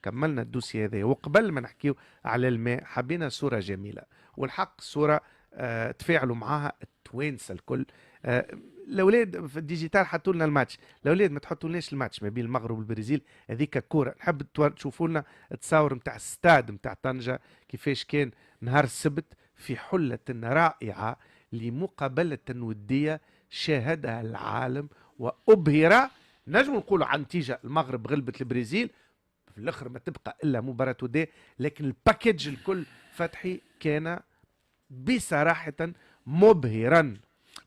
كملنا الدوسي هذا وقبل ما نحكيو على الماء حبينا صورة جميلة، والحق صورة تفاعلوا معاها التوانسة الكل. الاولاد في الديجيتال حطوا لنا الماتش، الاولاد ما تحطوا لناش الماتش ما بين المغرب والبرازيل، هذيك كوره. نحب تشوفوا لنا التصاور نتاع الستاد نتاع طنجه كيفاش كان نهار السبت في حله رائعه لمقابله وديه شاهدها العالم وابهر. نجم نقولوا عن نتيجه المغرب غلبت البرازيل في الاخر ما تبقى الا مباراه وديه، لكن الباكيج الكل فتحي كان بصراحه مبهرا.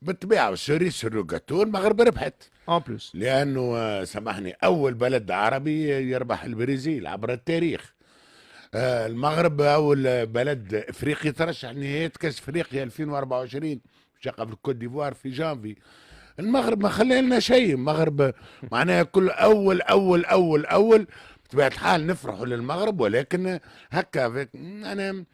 بالطبيعه والسوريس الروجاتو المغرب ربحت ان بلوس لانه سامحني اول بلد عربي يربح البرازيل عبر التاريخ. المغرب اول بلد افريقي ترشح لنهايه كاس افريقيا 2024 شقه في الكوت ديفوار في جانفي. المغرب ما خلى لنا شيء، المغرب معناها كل اول بطبيعه الحال نفرحوا للمغرب، ولكن هكا انا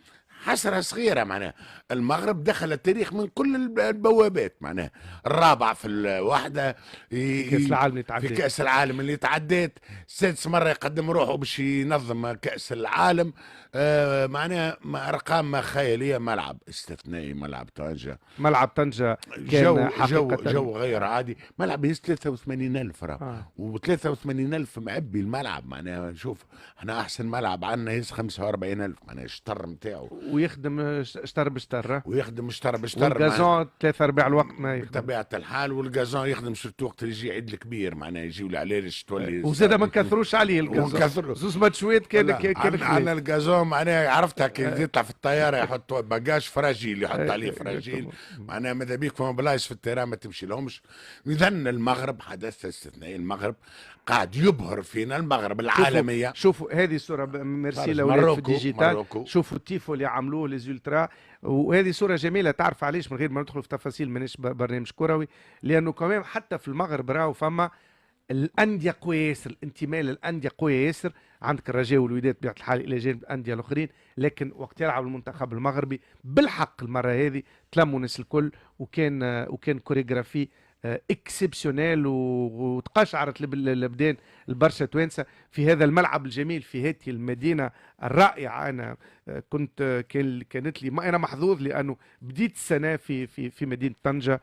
حسرة صغيرة. معناها المغرب دخل التاريخ من كل البوابات، معناها الرابع في الوحدة كأس العالم اللي في كأس العالم اللي تعديت، سادس مرة يقدم روحه باش ينظم كأس العالم. معناها أرقام خيالية. ملعب استثنائي ملعب طنجة، ملعب طنجة كان جو غير عادي. ملعب يهز 83,000 و83,000 معبي الملعب. معناها شوف احنا احسن ملعب عندنا يهز 45,000 معناها الشطر نتاعو، ويخدم شطر بشطر، ويخدم شطر والغازون 3/4 الوقت ما يخدم بطبيعة الحال. والغازون يخدم سورتو وقت اللي يجي عيد الكبير، معناها يجيو العلالش تولي وزاد ما نكثروش عليه الغازون، زوز ماتشوات كان عندنا الغازون معناها عرفتها كي يطلع في الطيارة يحط باجاج فراجيل يحط عليه فراجيل، معناها ماذا بيك فما بلايص في التيران ما تمشي لهمش. إذا المغرب حدث استثنائي، المغرب قاعد يبهر فينا، المغرب العالمية. شوفوا هذه صورة ميرسي لأولاد في الديجيتال، شوفوا التيفو اللي عملوه ليزولترا، وهذه صورة جميلة. تعرف علاش؟ من غير ما ندخل في تفاصيل، مانيش برنامج كروي، لأنه كمان حتى في المغرب راهو فما الأندية قوية ياسر، الانتماء للأندية قوية ياسر. عندك الرجاء والوداد بطبيعة الحال إلى جانب الأندية الآخرين، لكن وقت يلعب المنتخب المغربي بالحق المرة هذه تلموا الناس الكل، وكان كوريغرافي اكسبسيونيل، وتقشعرت الابدان البرشا توانسه في هذا الملعب الجميل في هذه المدينه الرائعه. انا كانت لي انا محظوظ لانه بديت السنه في مدينه طنجه.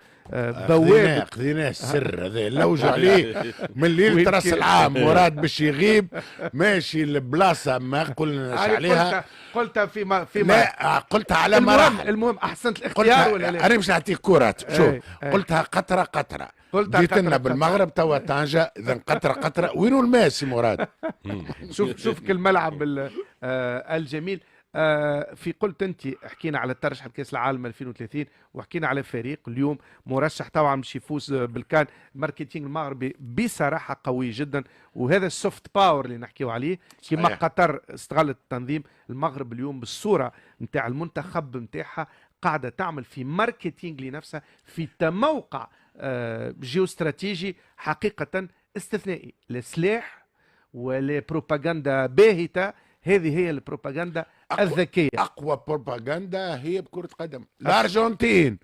بوابه خذيناه السر هذا لوج عليه من ليله راس العام، مراد باش يغيب ماشي البلاصه ما قلناش عليها. قلتها فيما لا قلتها على مراحل. المهم احسنت الاختيار ولا لا؟ انا مش نعطيك كرات. شوف قلتها قطره جيت لنا بالمغرب توا طنجه، اذا قطره وينو الماس مراد. شوف الملعب الجميل. في قلت انت حكينا على الترشح لكاس العالم 2030 وحكينا على فريق اليوم مرشح طبعا باش يفوز بالكان. الماركتينغ المغربي بصراحه قوي جدا، وهذا السوفت باور اللي نحكيو عليه كما قطر استغلت التنظيم. المغرب اليوم بالصوره نتاع المنتخب نتاعها قاعده تعمل في ماركتينغ لنفسها في موقع جيوستراتيجي حقيقه استثنائي. السلاح والبروباغندا باهته، هذه هي البروباغندا الذكيه. اقوى بروباغندا هي بكره قدم. الارجنتين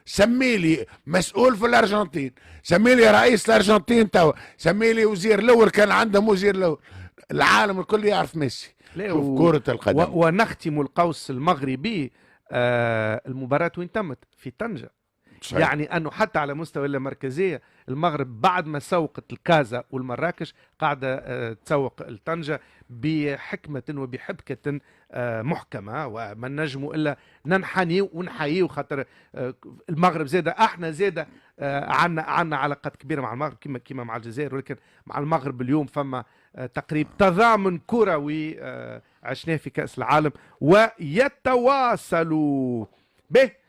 سمي لي مسؤول في الارجنتين، سمي لي رئيس الارجنتين توا، سمي لي وزير الاول كان عندهم وزير الاول. العالم الكل يعرف ميسي في كره القدم. ونختم القوس المغربي. المباراه وين تمت؟ في طنجه. صحيح. يعني أنه حتى على مستوى المركزية المغرب بعد ما سوقت الكازا والمراكش قاعدة تسوق الطنجة بحكمة وبحبكة محكمة، وما نجموا إلا ننحني ونحيي. وخاطر المغرب زادة احنا زادة عنا علاقات كبيرة مع المغرب كما مع الجزائر، ولكن مع المغرب اليوم فما تقريب تضامن كروي عشناه في كأس العالم ويتواصلوا به.